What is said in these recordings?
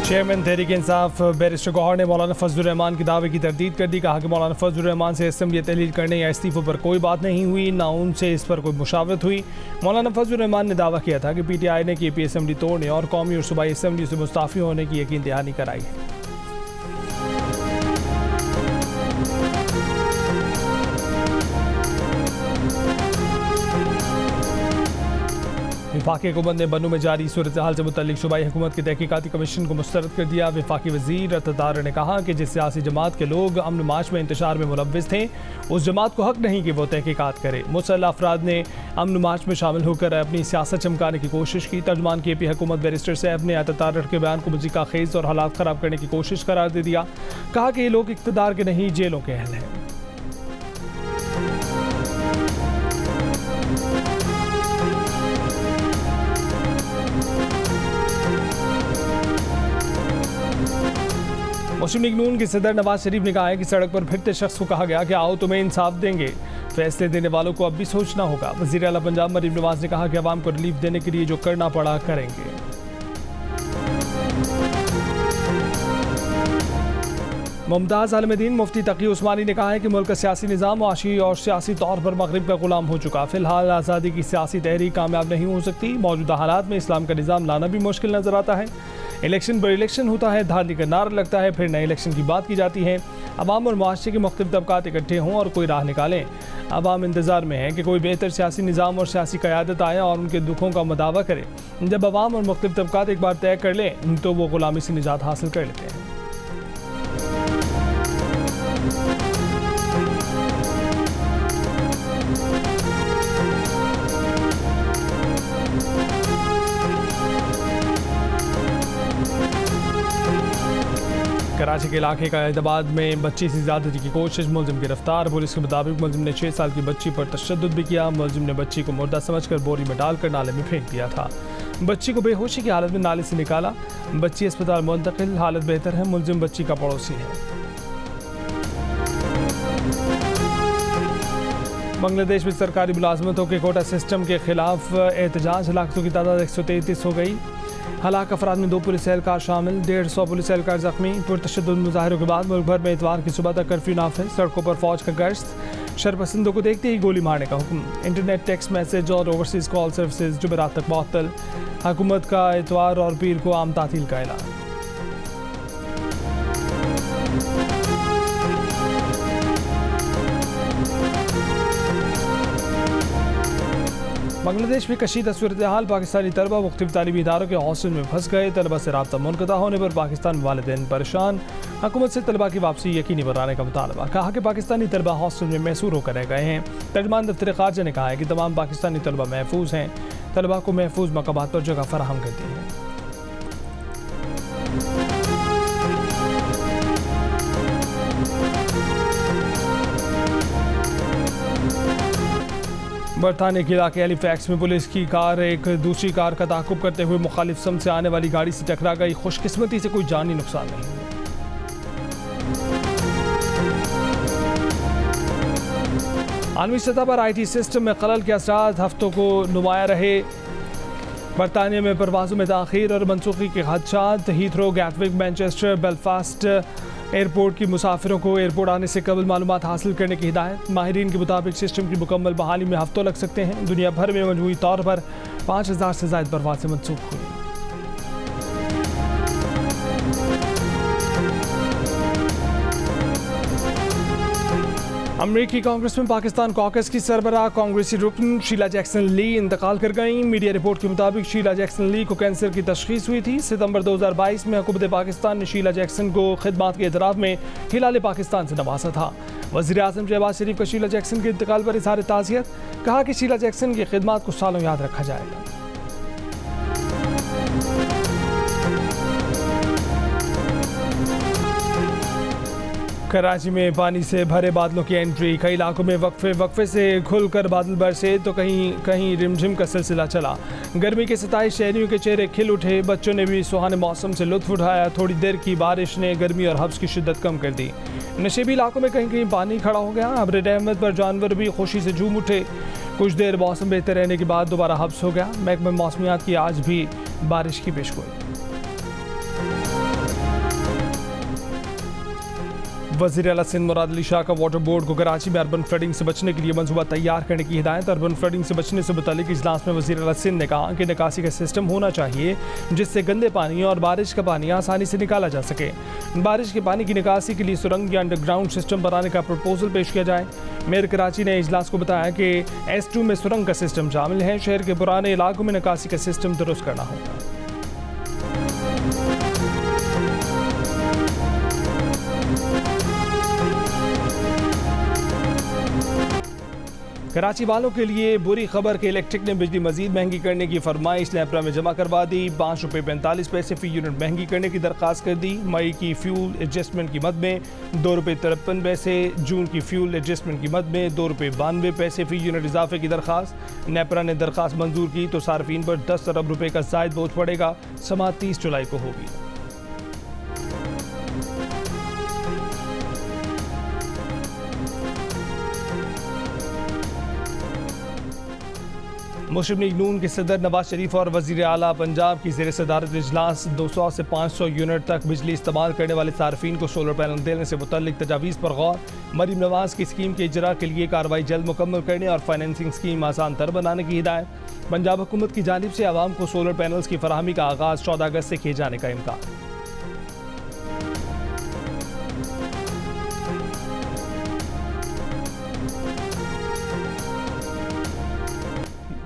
Chairman Tehreek Insaf barrister Gauhar ने मौलाना फजलुर रहमान के दावे की तरदीद कर दी। कहा कि मौलाना फजलुर रहमान से असेंबली तहलील करने या इस्तीफों पर कोई बात नहीं हुई, ना उनसे इस पर कोई मुशावरत हुई। मौलाना फजलुर रहमान ने दावा किया था कि PTI ने KP असेंबली तोड़ने और कौमी और सूबाई असेंबली से मुस्ताफ़ी होने की यकीन दहानी कराई है। वफाकी हुकूमत ने बन्नू में जारी सूरत हाल से मुतल्लिक सूबाई हुकूमत के तहकीकाती कमीशन को मुस्तरद कर दिया। वफाकी वज़ीर अत्तार ने कहा कि जिस सियासी जमात के लोग अमन मार्च में इंतशार में मुलव्विस थे, उस जमात को हक नहीं कि वो तहकीकात करे। मुसल्लह अफराद ने अमन मार्च में शामिल होकर अपनी सियासत चमकाने की कोशिश की। तर्जुमान KP हुकूमत बैरिस्टर सैफ ने अत्तार के बयान को मज़ीका खेज और हालात ख़राब करने की कोशिश करार दे दिया। कहा कि ये लोग इक़्तिदार के नहीं, जेलों के अहल हैं। मुस्लिम लीग नून के सदर नवाज शरीफ ने कहा है कि सड़क पर फिरते शख्स को कहा गया कि आओ तुम्हें इंसाफ देंगे, फैसले देने वालों को अब भी सोचना होगा। वज़ीर आला पंजाब मरीम नवाज ने कहा कि अवाम को रिलीफ देने के लिए जो करना पड़ा करेंगे। मुमताज़ आलमदीन मुफ्ती तकी उस्मानी ने कहा है कि मुल्क का सियासी निज़ाम मुआशी और सियासी तौर पर मगरिब का गुलाम हो चुका। फिलहाल आज़ादी की सियासी तहरीक कामयाब नहीं हो सकती। मौजूदा हालात में इस्लाम का निज़ाम लाना भी मुश्किल नज़र आता है। इलेक्शन पर इलेक्शन होता है, धांधली का नारा लगता है, फिर नए इलेक्शन की बात की जाती है। अवाम और मुआशरे के मुख्तलिफ तबकात इकट्ठे हों और कोई राह निकालें। अवाम इंतज़ार में है कि कोई बेहतर सियासी निज़ाम और सियासी क़यादत आए और उनके दुखों का मदावा करे। जब अवाम और मुख्तलिफ तबकात एक बार तय कर लें तो वो ग़ुलामी से निजात हासिल कर लेते हैं। कराची के इलाके का हैदराबाद में बच्ची से ज़्यादती की कोशिश, मुलजिम गिरफ्तार। पुलिस के मुताबिक मुलजिम ने 6 साल की बच्ची पर तशद्दुद भी किया। मुलजिम ने बच्ची को मुर्दा समझकर बोरी में डालकर नाले में फेंक दिया था। बच्ची को बेहोशी की हालत में नाले से निकाला। बच्ची अस्पताल मुंतकिल, हालत बेहतर है। मुलजिम बच्ची का पड़ोसी है। बांग्लादेश में सरकारी मुलाजमतों के कोटा सिस्टम के खिलाफ एहतजाज, हलाकतों की तादाद 133 हो गई। हलाक अफराद में 2 पुलिस एहलकार शामिल, 150 पुलिस एहलकार जख्मी। पुरतशद्दुद मुजाहिरों के बाद मुल्क भर में इतवार की सुबह तक कर्फ्यू नाफिज। सड़कों पर फौज का गश्त, शरपसंदों को देखते ही गोली मारने का हुक्म। इंटरनेट, टेक्स्ट मैसेज और ओवरसीज़ कॉल सर्विसेज जुमेरात तक मुअत्तल। हुकूमत का इतवार और पीर को आम तातील का ऐलान। बांग्लादेश में कशीदा सूरत हाल, पाकिस्तानी तलबा मुख्तलिफ तालीमी इदारों के हॉस्टल में फंस गए। तलबा से राब्ता मुनक़ता होने पर पाकिस्तान वालिदैन परेशान। हुकूमत से तलबा की वापसी यकीनी बनाने का मुतालबा। कहा कि पाकिस्तानी तलबा हॉस्टल में महसूर होकर रह गए हैं। तर्जुमान दफ्तर ख़ारजा ने कहा है कि तमाम पाकिस्तानी तलबा महफूज हैं। तलबा को महफूज मकामात पर जगह फराहम कर दी है। बरतानिया के इलाके हैलीफैक्स में पुलिस की कार एक दूसरी कार का ताक़ुब करते हुए मुखालिफ सम से आने वाली गाड़ी से टकरा गई। खुशकिस्मती से कोई जानी नुकसान नहीं हुआ। आलमी सतह पर IT सिस्टम में खलल के असरात हफ्तों को नुमाया रहे। बरतानिया में परवाज़ों में ताख़ीर और मनसूखी के खदशात। Heathrow, Gatwick, Manchester, Belfast airport की मुसाफिरों को एयरपोर्ट आने से कबल मालूमात हासिल करने की हिदायत। माहिरीन के मुताबिक सिस्टम की मुकम्मल बहाली में हफ्तों लग सकते हैं। दुनिया भर में मजमूई तौर पर 5000 से ज़ायद परवाज़ें मनसूख हुई। अमरीकी कांग्रेस में पाकिस्तान कॉकस की सरबराह कांग्रेसी रुकन शीला जैक्सन ली इंतकाल कर गईं। मीडिया रिपोर्ट के मुताबिक शीला जैक्सन ली को कैंसर की तशखीस हुई थी। सितंबर 2022 में हुकूमत पाकिस्तान ने शीला जैक्सन को खिदमात के एतराफ़ में हिलाल पाकिस्तान से नवाजा था। वज़ीर आज़म शहबाज शरीफ का शीला जैक्सन के इंतकाल पर इज़हार ताज़ियत। कहा कि शीला जैक्सन की खिदमात को सालों याद रखा जाएगा। कराची में पानी से भरे बादलों की एंट्री। कई इलाकों में वक्फे से खुलकर बादल बरसे तो कहीं कहीं रिमझिम का सिलसिला चला। गर्मी के 27 शहरियों के चेहरे खिल उठे। बच्चों ने भी सुहाने मौसम से लुत्फ उठाया। थोड़ी देर की बारिश ने गर्मी और हब्स की शिद्दत कम कर दी। नशेबी इलाकों में कहीं कहीं पानी खड़ा हो गया। अब्र रहमत पर जानवर भी खुशी से झूम उठे। कुछ देर मौसम बेहतर रहने के बाद दोबारा हब्स हो गया। महकमा मौसमियात की आज भी बारिश की पेशगोई। वज़ीर आला सिंध मुराद अली शाह का वाटर बोर्ड को कराची में अर्बन फ्लडिंग से बचने के लिए मंसूबा तैयार करने की हिदायत। अर्बन फ्लडिंग से बचने से मुतालिक इजलास में वज़ीर आला सिंध ने कहा कि निकासी का सिस्टम होना चाहिए जिससे गंदे पानी और बारिश का पानी आसानी से निकाला जा सके। बारिश के पानी की निकासी के लिए सुरंग या अंडरग्राउंड सिस्टम बनाने का प्रपोजल पेश किया जाए। मेयर कराची ने इजलास को बताया कि S2 में सुरंग का सिस्टम शामिल है। शहर के पुराने इलाकों में निकासी का सिस्टम दुरुस्त करना होगा। कराची वालों के लिए बुरी खबर के इलेक्ट्रिक ने बिजली मजीद महंगी करने की फरमाइश नेपरा में जमा करवा दी। 5 रुपये 45 पैसे फी यूनिट महंगी करने की दरख्वास्त कर दी। मई की फ्यूल एडजस्टमेंट कीमत में 2 रुपये 53 पैसे, जून की फ्यूल एडजस्टमेंट कीमत में 2 रुपये 92 पैसे फी यूनिट इजाफे की दरख्वास्त। नेपरा ने दरख्वास्त मंजूर की तो सार्फिन पर 10 अरब रुपये का जायद बोझ पड़ेगा। समाअत 30 जुलाई को होगी। मुस्लिम लीग नून के सदर नवाज शरीफ और वज़ीर आला पंजाब की ज़ेर सदारत इजलास 200 से 500 यूनिट तक बिजली इस्तेमाल करने वाले सार्फिन को सोलर पैनल देने से मुतल्लिक तजावीज़ पर गौर। मरीम नवाज की स्कीम के इजरा के लिए कार्रवाई जल्द मुकम्मल करने और फाइनेंसिंग स्कीम आसान तर बनाने की हिदायत। पंजाब हुकूमत की जानिब से आवाम को सोलर पैनल्स की फराहमी का आगाज़ 14 अगस्त से किए जाने का इम्कान।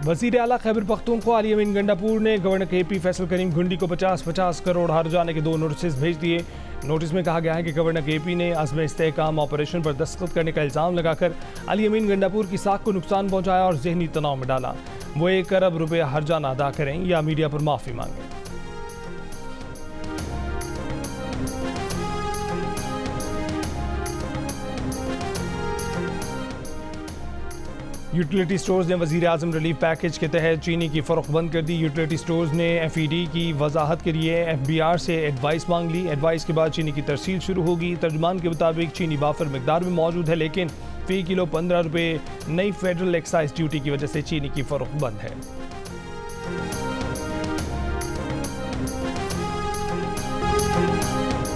वज़ीर आला खैबर पख्तूनख्वा अली अमीन गंडापुर ने गवर्नर KP फैसल करीम घुंडी को 50-50 करोड़ हर जाने के 2 नोटिस भेज दिए। नोटिस में कहा गया है कि गवर्नर KP ने अज़्म इस्तेहकाम ऑपरेशन पर दस्तखत करने का इल्ज़ाम लगाकर अली अमीन गंडापुर की साख को नुकसान पहुँचाया और जहनी तनाव में डाला। वो 1 अरब रुपये हर जाना अदा करें या मीडिया पर माफ़ी मांगें। यूटिलिटी स्टोर्स ने वज़ीर आज़म रिलीफ पैकेज के तहत चीनी की फ़रोख्त बंद कर दी। यूटिलिटी स्टोर्स ने FED की वजाहत के लिए FBR से एडवाइस मांग ली। एडवाइस के बाद चीनी की तरसील शुरू होगी। तर्जुमान के मुताबिक चीनी वाफर मिकदार में मौजूद है, लेकिन फ़ी किलो 15 रुपये नई फेडरल एक्साइज ड्यूटी की वजह से चीनी की फ़रोख्त बंद है।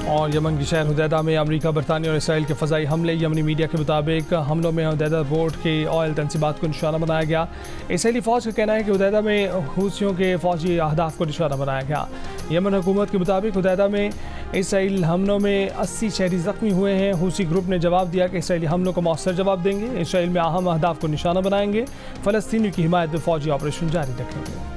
और यमन के शहर हुदैदा में अमेरिका, बरतानिया और इसराइल के फ़ज़ाई हमले। यमनी मीडिया के मुताबिक हमलों में हुदैदा पोर्ट के ऑयल तनसीबात को निशाना बनाया गया। इसराइली फ़ौज का कहना है कि हुदैदा में हूसियों के फ़ौजी अहदाफ को निशाना बनाया गया। यमन हुकूमत के मुताबिक हुदैदा में इसराइल हमलों में 80 शहरी ज़ख्मी हुए हैं। हूसी ग्रुप ने जवाब दिया कि इसराइली हमलों को मौसर जवाब देंगे। इसराइल में अहम अहदाफ को निशाना बनाएंगे। फ़लस्तीनियों की हिमायत में फ़ौजी ऑपरेशन जारी रखेंगे।